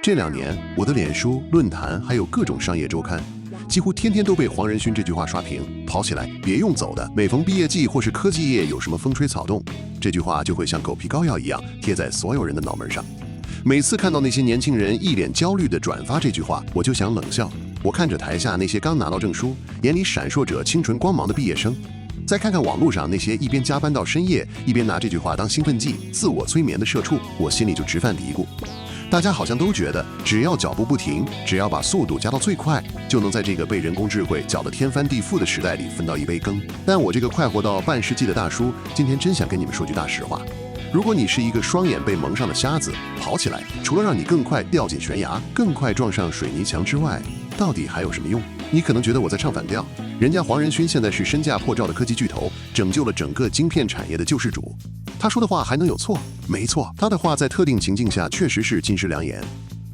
這2年，我的臉書、論壇還有各種商業週刊，幾乎天天都被黄仁勳這句話刷屏。跑起來，別用走的。每逢畢業季或是科技業有什麼風吹草動，這句話就會像狗皮膏藥一樣貼在所有人的腦門上。每次看到那些年輕人一臉焦慮地轉發這句話，我就想冷笑。我看着台下那些剛拿到證書、眼裡閃爍着清純光芒的畢業生，再看看網絡上那些一邊加班到深夜，一邊拿這句話當興奮劑、自我催眠的社畜，我心裡就直犯嘀咕。大家好像都覺得，只要腳步不停，只要把速度加到最快，就能在這個被人工智慧攪得天翻地覆的時代裡分到一杯羹。但我這個快活到半世紀的大叔，今天真想跟你們說句大實話。如果你是一個雙眼被蒙上的瞎子，跑起來除了讓你更快掉進懸崖、更快撞上水泥牆之外，到底還有什麼用？你可能覺得我在唱反調，人家黄仁勳現在是身價破兆的科技巨頭，拯救了整個晶片產業的救世主，他說的話還能有錯？沒錯，他的話在特定情境下確實是金石良言。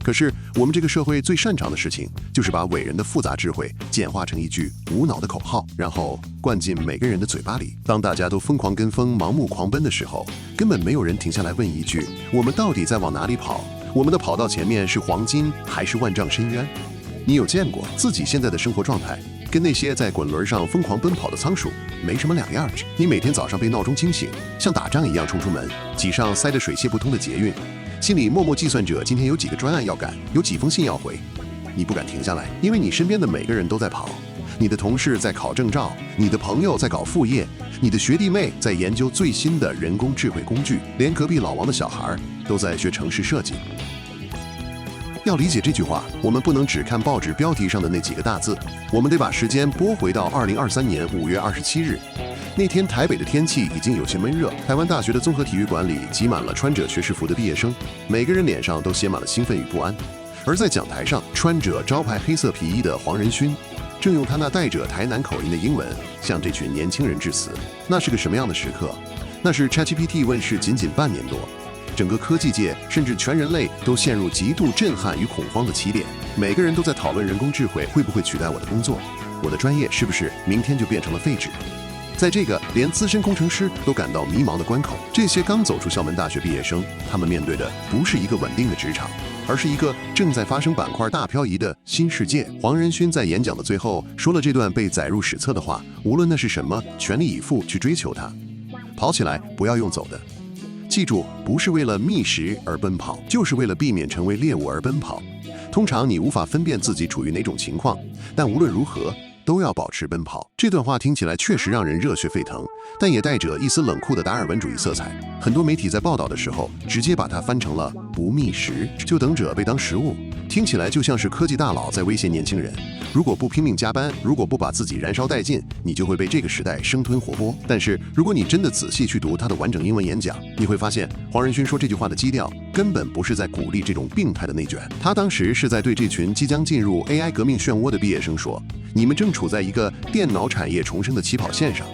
可是我们這個社會最擅長的事情，就是把偉人的複雜智慧簡化成一句無腦的口號，然後灌進每個人的嘴巴裡。當大家都瘋狂跟風、盲目狂奔的時候，根本沒有人停下來問一句：我們到底在往哪裡跑？我們的跑道前面是黃金還是萬丈深淵？你有見過自己現在的生活狀態跟那些在滾輪上瘋狂奔跑的倉鼠沒什麼兩樣？你每天早上被鬧鐘驚醒，像打仗一樣衝出門，擠上塞得水泄不通的捷運，心裡默默計算着今天有幾個專案要趕，有幾封信要回。你不敢停下來，因為你身邊的每個人都在跑。你的同事在考證照，你的朋友在搞副業，你的學弟妹在研究最新的人工智慧工具，連隔壁老王的小孩都在学程式設計。要理解這句話，我們不能只看報紙標題上的那幾個大字，我們得把時間撥回到2023年5月27日。那天台北的天氣已經有些悶熱，台灣大學的綜合體育館裡擠滿了穿着學士服的畢業生，每個人臉上都寫滿了興奮與不安。而在講台上，穿着招牌黑色皮衣的黃仁勳，正用他那帶着台南口音的英文向這群年輕人致辭。那是個什麼樣的時刻？那是 ChatGPT 問世僅半年多，整個科技界甚至全人類都陷入極度震撼與恐慌的起點。每個人都在討論人工智慧會不會取代我的工作，我的專業是不是明天就變成了廢紙。在這個連資深工程師都感到迷茫的關口，這些剛走出校門大學畢業生，他們面對的不是一個穩定的職場，而是一個正在發生板塊大漂移的新世界。黃仁勳在演講的最後說了這段被載入史冊的話，無論那是什麼，全力以赴去追求它。跑起來，不要用走的。記住，不是為了覓食而奔跑，就是為了避免成為獵物而奔跑。通常你無法分辨自己處於哪種情況，但無論如何都要保持奔跑。這段話聽起來確實讓人熱血沸騰，但也帶着一絲冷酷的達爾文主義色彩。很多媒體在報道的時候，直接把它翻成了不覓食，就等着被當食物。聽起來就像是科技大佬在威脅年輕人，如果不拼命加班，如果不把自己燃燒殆盡，你就會被這個時代生吞活剝。但是如果你真的仔細去讀他的完整英文演講，你會發現黃仁勳說這句話的基調根本不是在鼓勵這種病態的內卷，他當時是在對這群即將進入 AI 革命漩渦的畢業生說，你們正處在一個電腦產業重生的起跑線上。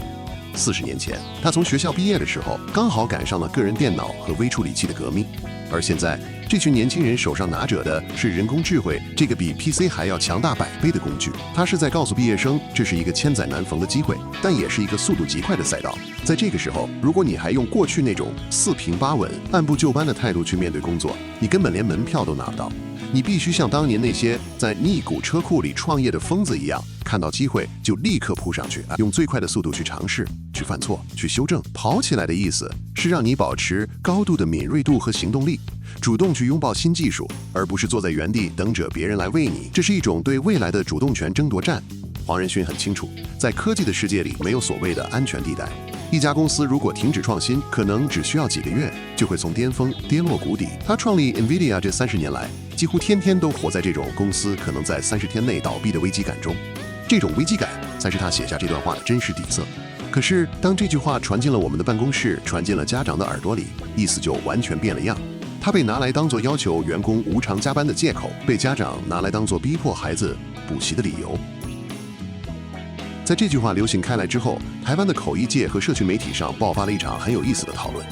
40年前，他從學校畢業的時候，剛好趕上了個人電腦和微處理器的革命。而現在，這群年輕人手上拿着的是人工智慧這個比 PC 還要強大100倍的工具。他是在告訴畢業生，這是一個千載難逢的機會，但也是一個速度極快的賽道。在這個時候，如果你還用過去那種四平八穩、按部就班的態度去面對工作，你根本連門票都拿不到。你必須像當年那些在矽谷車庫裡創業的瘋子一樣，看到機會就立刻撲上去，用最快的速度去嘗試、去犯錯、去修正。跑起來的意思是讓你保持高度的敏銳度和行動力，主動去擁抱新技術，而不是坐在原地等着別人來餵你。這是一種對未來的主動權爭奪戰。黃仁勳很清楚，在科技的世界裡沒有所謂的安全地帶。一家公司如果停止創新，可能只需要幾個月就會從巔峰跌落谷底。他創立 NVIDIA 這30年來，幾乎天天都活在這種公司可能在30天內倒閉的危機感中。這種危機感才是他寫下這段話的真實底色。可是當這句話傳進了我們的辦公室，傳進了家長的耳朵裡，意思就完全變了樣。他被拿來當作要求員工無償加班的借口，被家長拿來當作逼迫孩子補習的理由。在這句話流行開來之後，台灣的口譯界和社群媒體上爆發了一場很有意思的討論。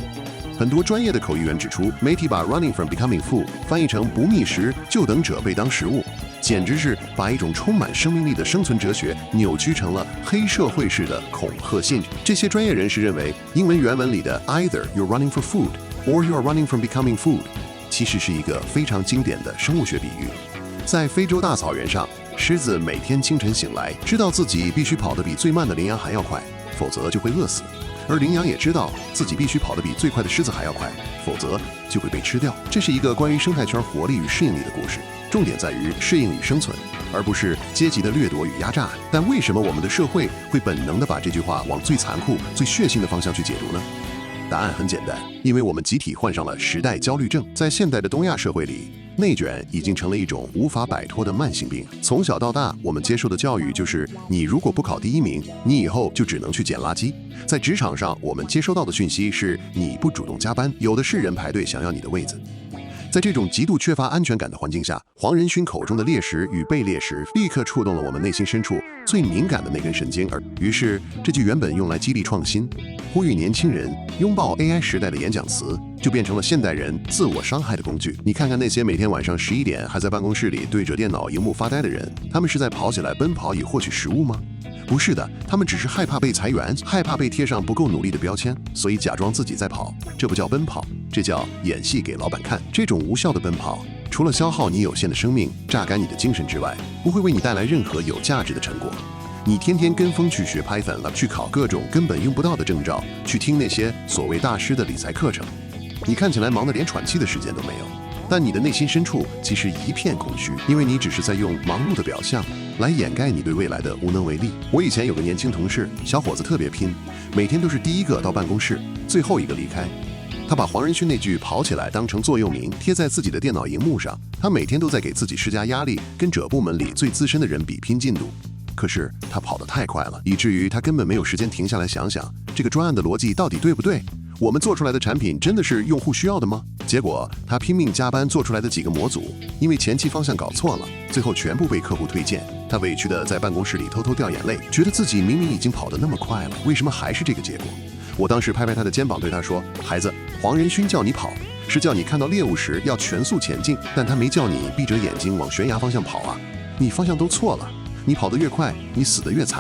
很多專業的口譯員指出，媒體把 running from becoming food 翻譯成不覓食，就等着被當食物，簡直是把一種充滿生命力的生存哲學扭曲成了黑社會式的恐嚇性。這些專業人士認為，英文原文裡的 either you're running for food or you're running from becoming food，其實是一個非常經典的生物學比喻。在非洲大草原上，獅子每天清晨醒來，知道自己必須跑得比最慢的羚羊還要快，否則就會餓死。而羚羊也知道自己必須跑得比最快的獅子還要快，否則就會被吃掉。這是一個關於生態圈活力與適應力的故事，重點在於適應與生存，而不是階級的掠奪與壓榨。但為什麼我們的社會會本能地把這句話往最殘酷、最血腥的方向去解讀呢？答案很簡單，因為我們集體患上了時代焦慮症。在現代的東亞社會裡，內捲已經成了一種無法擺脫的慢性病。從小到大，我們接受的教育就是：你如果不考第一名，你以後就只能去撿垃圾。在職場上，我們接收到的訊息是：你不主動加班，有的是人排隊想要你的位子。在這種極度缺乏安全感的環境下，黃仁勳口中的獵食與被獵食立刻觸動了我們內心深處最敏感的那根神經，於是這句原本用來激勵創新、呼籲年輕人擁抱 AI 時代的演講詞，就變成了現代人自我傷害的工具。你看看那些每天晚上11點還在辦公室裡對着電腦熒幕發呆的人，他們是在跑起來奔跑以獲取食物嗎？不是的，他們只是害怕被裁員，害怕被貼上不夠努力的標籤，所以假裝自己在跑。這不叫奔跑，這叫演戲給老闆看。這種無效的奔跑，除了消耗你有限的生命，榨乾你的精神之外，不會為你帶來任何有價值的成果。你天天跟風去學 Python 了，去考各種根本用不到的證照，去聽那些所謂大師的理財課程，你看起來忙得連喘氣的時間都沒有，但你的內心深處其實一片空虛，因為你只是在用忙碌的表象來掩蓋你對未來的無能為力。我以前有個年輕同事，小伙子特別拼，每天都是第一個到辦公室，最後一個離開。他把黃仁勳那句跑起來当成座右銘貼在自己的電腦熒幕上，他每天都在給自己施加壓力，跟這部門裡最資深的人比拼進度。可是他跑得太快了，以至於他根本沒有時間停下来想想這個專案的邏輯到底對不对，我們做出來的產品真的是用戶需要的嗎？結果他拼命加班做出來的幾個模組，因為前期方向搞錯了，最後全部被客戶推薦。他委屈地在辦公室裡偷偷掉眼淚，覺得自己明明已經跑得那麼快了，為什麼還是這個結果？我當時拍拍他的肩膀，對他說：“孩子，黃仁勳叫你跑，是叫你看到獵物時要全速前進，但他沒叫你閉着眼睛往懸崖方向跑啊！你方向都錯了，你跑得越快，你死得越慘。”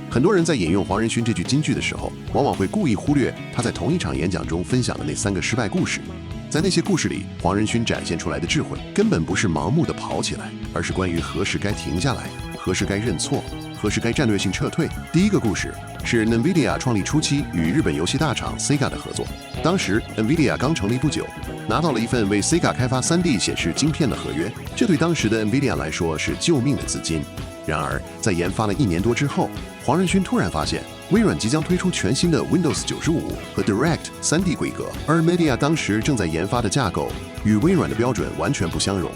很多人在引用黃仁勳這句金句的時候，往往會故意忽略他在同一場演講中分享的那3個失敗故事。在那些故事裡，黃仁勳展現出來的智慧根本不是盲目的跑起來，而是關於何時該停下來，何時該認錯，何時該戰略性撤退。第一個故事是 NVIDIA 創立初期與日本遊戲大廠 Sega 的合作。當時 NVIDIA 剛成立不久，拿到了一份為 Sega 開發3D 顯示晶片的合約，這對當時的 NVIDIA 來說是救命的資金。然而，在研發了1年多之後，黃仁勳突然發現，微軟即將推出全新的 Windows 95和 Direct 3D 規格，而 NVIDIA 當時正在研发的架構與微軟的標準完全不相容。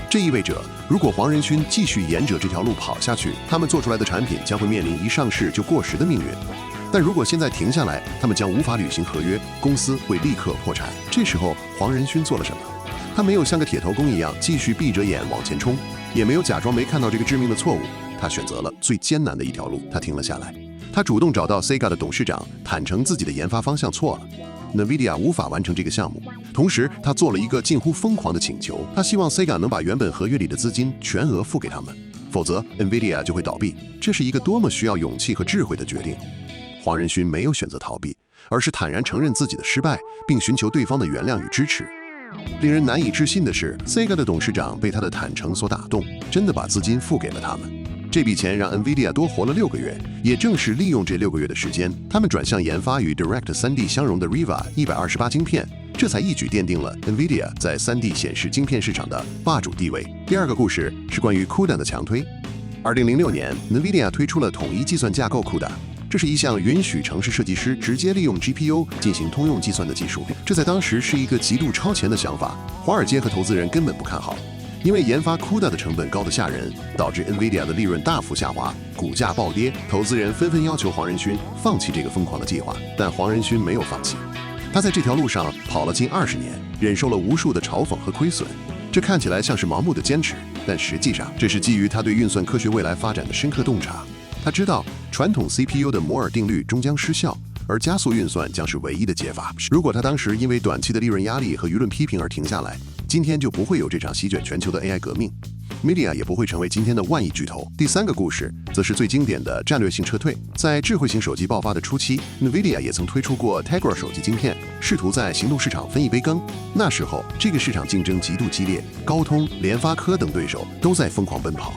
這意味着，如果黃仁勳繼續沿着這條路跑下去，他們做出來的產品將會面臨一上市就過時的命運。但如果現在停下來，他們將無法履行合約，公司會立刻破產。這時候，黃仁勳做了什麼？他沒有像個鐵頭功一樣繼續閉着眼往前衝，也沒有假裝沒看到這個致命的錯誤。他選擇了最艱難的一條路，他停了下來。他主動找到 Sega 的董事長，坦誠自己的研發方向錯了， NVIDIA 無法完成這個項目。同時，他做了一個近乎瘋狂的請求，他希望 Sega 能把原本合約裡的資金全額付給他們，否則 NVIDIA 就會倒閉。這是一個多麼需要勇氣和智慧的決定。黃仁勳沒有選擇逃避，而是坦然承認自己的失敗，並尋求對方的原諒與支持。令人難以置信的是 ，Sega 的董事長被他的坦誠所打動，真的把資金付給了他们。這筆錢讓 NVIDIA 多活了6個月，也正是利用這6個月的時間，他們轉向研發與 Direct 3D 相容的 Riva 128晶片，這才一舉奠定了 NVIDIA 在 3D 顯示晶片市場的霸主地位。第二個故事是關於 CUDA 的強推。2006年 ，NVIDIA 推出了統一計算架構 CUDA。這是一項允許程式設計師直接利用 GPU 進行通用計算的技術，這在當時是一個極度超前的想法，華爾街和投資人根本不看好，因為研發 CUDA 的成本高得嚇人，導致 NVIDIA 的利潤大幅下滑，股價暴跌，投資人紛紛要求黃仁勳放棄這個瘋狂的計劃，但黃仁勳沒有放棄，他在這條路上跑了近20年，忍受了無數的嘲諷和虧損，這看起來像是盲目的堅持，但實際上這是基於他對運算科學未來發展的深刻洞察。他知道傳統 CPU 的摩爾定律終將失效，而加速運算將是唯一的解法。如果他當時因為短期的利潤壓力和輿論批評而停下來，今天就不會有這場席捲全球的 AI 革命。NVIDIA 也不會成為今天的萬億巨頭。第三個故事則是最經典的戰略性撤退。在智慧型手機爆發的初期 ，NVIDIA 也曾推出過 Tegra 手機晶片，試圖在行動市場分一杯羹。那時候，這個市場競爭極度激烈，高通、聯發科等對手都在瘋狂奔跑。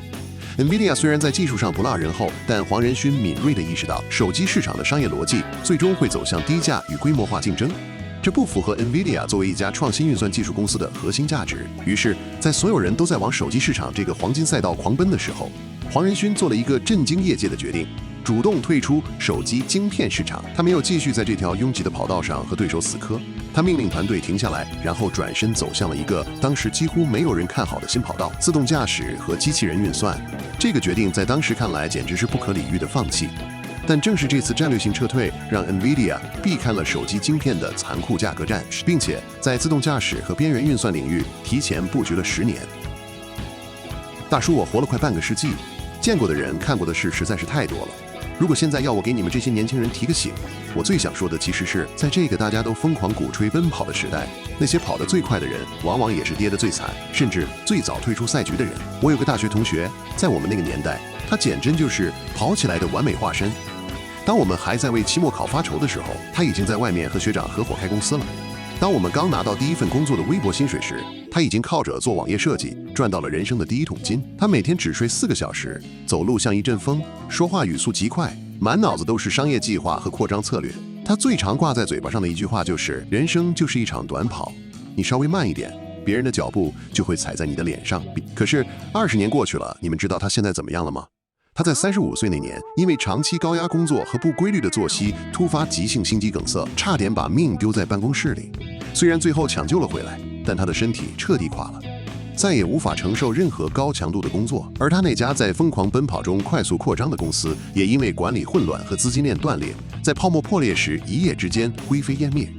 NVIDIA 雖然在技術上不落人後，但黃仁勳敏銳地意識到，手機市場的商業邏輯最終會走向低價與規模化競爭。這不符合 NVIDIA 作為一家創新運算技術公司的核心價值。於是，在所有人都在往手機市場這個黃金賽道狂奔的時候，黃仁勳做了一個震驚業界的決定，主動退出手機晶片市場。他沒有繼續在這條擁擠的跑道上和對手死磕，他命令團隊停下來，然後轉身走向了一個當時幾乎沒有人看好的新跑道——自動駕駛和機器人運算。這個決定在當時看來簡直是不可理喻的放棄。但正是這次戰略性撤退，讓 NVIDIA 避開了手機晶片的殘酷價格戰，並且在自動駕駛和邊緣運算領域提前布局了10年。大叔，我活了快半個世紀，見過的人、看過的事實在是太多了。如果現在要我給你們這些年輕人提個醒，我最想說的其實是，在這個大家都瘋狂鼓吹奔跑的時代，那些跑得最快的人，往往也是跌得最慘，甚至最早退出賽局的人。我有個大學同學，在我們那個年代，他簡直就是跑起來的完美化身。當我們還在為期末考發愁的時候，他已經在外面和學長合夥開公司了。當我們剛拿到第一份工作的微薄薪水時，他已經靠着做網頁設計賺到了人生的第一桶金。他每天只睡4個小時，走路像一陣風，說話語速極快，滿腦子都是商業計劃和擴張策略。他最常掛在嘴巴上的一句話就是：人生就是一場短跑，你稍微慢一點，別人的腳步就會踩在你的臉上。可是20年過去了，你們知道他現在怎麼樣了嗎？他在35歲那年，因為長期高壓工作和不規律的作息，突發急性心肌梗塞，差點把命丟在辦公室裡。雖然最後搶救了回來，但他的身體徹底垮了，再也無法承受任何高強度的工作。而他那家在瘋狂奔跑中快速擴張的公司，也因為管理混亂和資金鏈斷裂，在泡沫破裂時一夜之間灰飛煙滅。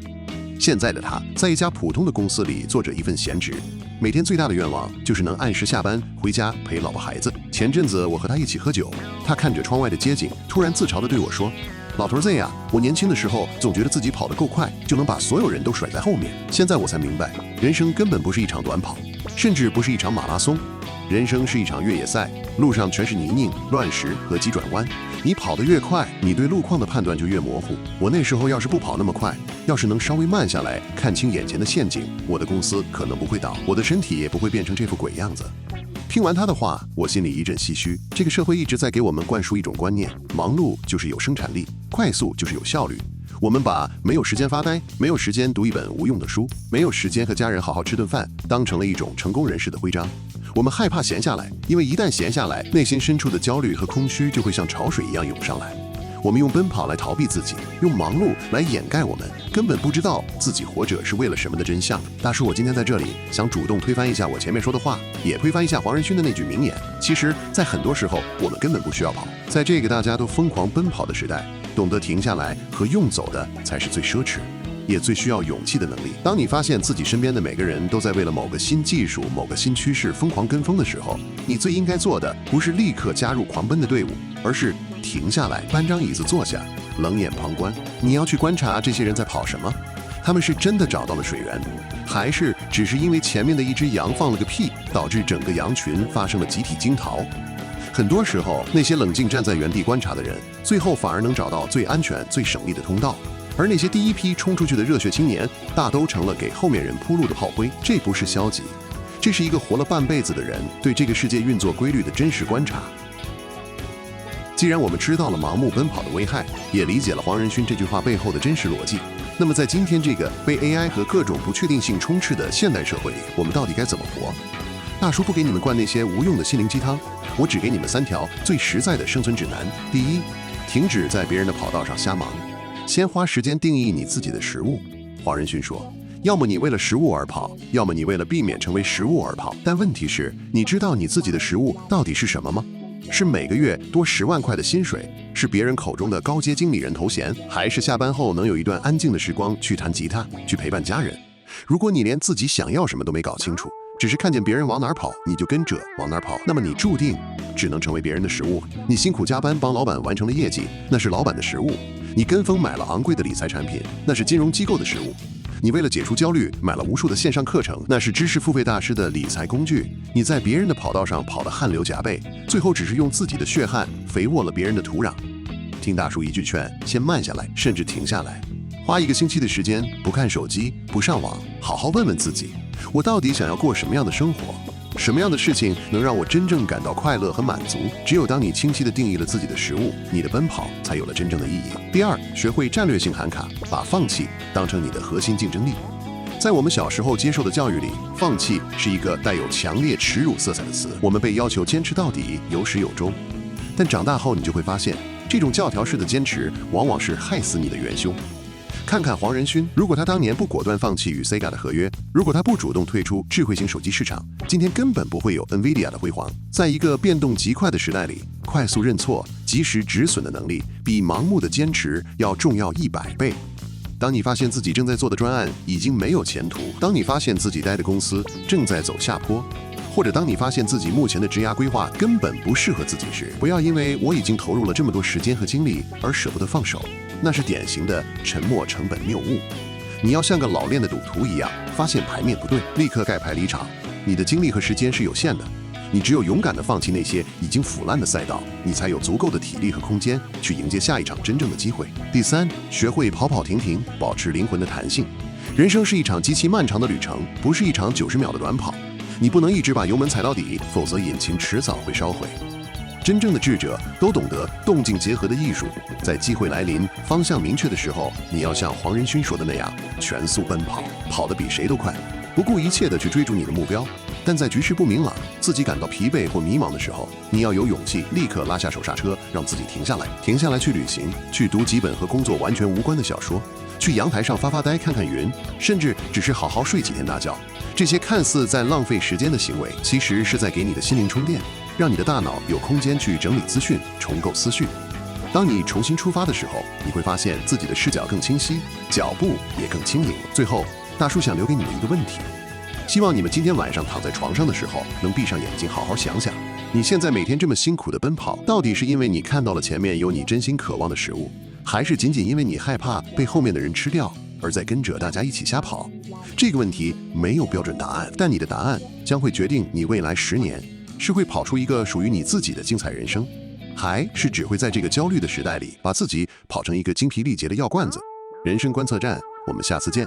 現在的他在一家普通的公司裡做着一份閒職，每天最大的願望就是能按時下班回家陪老婆孩子。前陣子我和他一起喝酒，他看着窗外的街景，突然自嘲地對我說：“老頭 Z 呀，我年輕的時候總覺得自己跑得夠快，就能把所有人都甩在後面。現在我才明白，人生根本不是一場短跑，甚至不是一場馬拉松，人生是一场越野賽，路上全是泥濘、亂石和急轉彎。你跑得越快，你對路況的判斷就越模糊。我那時候要是不跑那麼快，要是能稍微慢下來，看清眼前的陷阱，我的公司可能不會倒，我的身體也不會變成這副鬼樣子。”聽完他的話，我心裡一陣唏噓。這個社會一直在給我們灌輸一種觀念：忙碌就是有生產力，快速就是有效率。我們把沒有時間發呆、沒有時間讀一本無用的書、沒有時間和家人好好吃頓飯，當成了一種成功人士的徽章。我們害怕閒下來，因為一旦閒下來，內心深處的焦慮和空虛就會像潮水一樣湧上來。我們用奔跑來逃避自己，用忙碌來掩蓋我們根本不知道自己活着是為了什麼的真相。大叔，我今天在這裡想主動推翻一下我前面說的話，也推翻一下黃仁勳的那句名言。其實，在很多時候，我們根本不需要跑。在這個大家都瘋狂奔跑的時代，懂得停下來和用走的才是最奢侈，也最需要勇氣的能力。當你發現自己身邊的每個人都在為了某個新技術、某個新趨勢瘋狂跟風的時候，你最應該做的不是立刻加入狂奔的隊伍，而是停下來，搬張椅子坐下，冷眼旁觀。你要去觀察這些人在跑什麼，他們是真的找到了水源，還是只是因為前面的一只羊放了個屁，導致整個羊群發生了集體驚逃？很多時候，那些冷靜站在原地觀察的人，最後反而能找到最安全、最省力的通道。而那些第一批衝出去的熱血青年，大都成了給後面人鋪路的炮灰。這不是消極，這是一個活了半輩子的人對這個世界運作規律的真實觀察。既然我們知道了盲目奔跑的危害，也理解了黄仁勳這句話背後的真實邏輯，那麼在今天這個被 AI 和各種不確定性充斥的現代社會裡，我們到底該怎麼活？大叔不給你們灌那些無用的心靈雞湯，我只給你們3條最實在的生存指南。第一，停止在別人的跑道上瞎忙，先花時間定義你自己的食物。黄仁勳說，要麼你為了食物而跑，要麼你為了避免成為食物而跑。但問題是，你知道你自己的食物到底是什麼嗎？是每個月多10萬塊的薪水，是別人口中的高階經理人頭銜，還是下班後能有一段安靜的時光去彈吉他，去陪伴家人？如果你連自己想要什麼都沒搞清楚，只是看見別人往哪兒跑，你就跟着往哪兒跑，那麼你注定只能成為別人的食物。你辛苦加班幫老板完成了業績，那是老板的食物；你跟風買了昂貴的理財產品，那是金融機構的食物。你為了解除焦慮，買了無數的線上課程，那是知識付費大師的理財工具。你在別人的跑道上跑得汗流浹背，最後只是用自己的血汗肥沃了別人的土壤。聽大叔一句勸，先慢下來，甚至停下來，花1個星期的時間，不看手機，不上網，好好問問自己，我到底想要過什麼樣的生活？什麼樣的事情能讓我真正感到快樂和滿足？只有當你清晰地定義了自己的食物，你的奔跑才有了真正的意義。第二，學會戰略性喊卡，把放棄當成你的核心競爭力。在我們小時候接受的教育裡，放棄是一個帶有強烈恥辱色彩的詞，我們被要求堅持到底，有始有終。但長大後，你就會發現，這種教條式的堅持往往是害死你的元兇。看看黄仁勳，如果他當年不果斷放棄與 Sega 的合約，如果他不主動退出智慧型手機市場，今天根本不會有 NVIDIA 的輝煌。在一個變動極快的時代裡，快速認錯、及時止損的能力，比盲目的堅持要重要100倍。當你發現自己正在做的專案已經沒有前途，當你發現自己待的公司正在走下坡，或者當你發現自己目前的職涯規劃根本不適合自己時，不要因為我已經投入了這麼多時間和精力而捨不得放手。那是典型的沉沒成本謬誤。你要像個老練的賭徒一樣，發現牌面不對，立刻蓋牌離場。你的精力和時間是有限的，你只有勇敢地放棄那些已經腐爛的賽道，你才有足夠的體力和空間去迎接下一場真正的機会。第三，學會跑跑停停，保持靈魂的彈性。人生是一場極其漫長的旅程，不是一场90秒的短跑。你不能一直把油門踩到底，否則引擎遲早會燒毀。真正的智者都懂得动靜結合的藝術，在機會來臨、方向明確的時候，你要像黃仁勳說的那樣，全速奔跑，跑得比誰都快，不顧一切地去追逐你的目標。但在局勢不明朗、自己感到疲憊或迷茫的時候，你要有勇氣立刻拉下手剎車，讓自己停下來去旅行，去讀幾本和工作完全無關的小說，去陽台上發發呆、看看雲，甚至只是好好睡幾天大覺。這些看似在浪費時間的行為，其實是在給你的心靈充電，讓你的大腦有空間去整理資訊、重構思緒。當你重新出發的時候，你會發現自己的視角更清晰，腳步也更輕盈。最後，大叔想留給你们一個問題，希望你們今天晚上躺在床上的時候，能閉上眼睛好好想想，你現在每天這麼辛苦的奔跑，到底是因為你看到了前面有你真心渴望的食物，還是僅僅因為你害怕被後面的人吃掉，而在跟着大家一起瞎跑？這個問題沒有標準答案，但你的答案將會決定你未來10年是會跑出一個屬於你自己的精彩人生，還是只會在這個焦慮的時代裡把自己跑成一個精疲力竭的藥罐子。人生觀測站，我們下次見。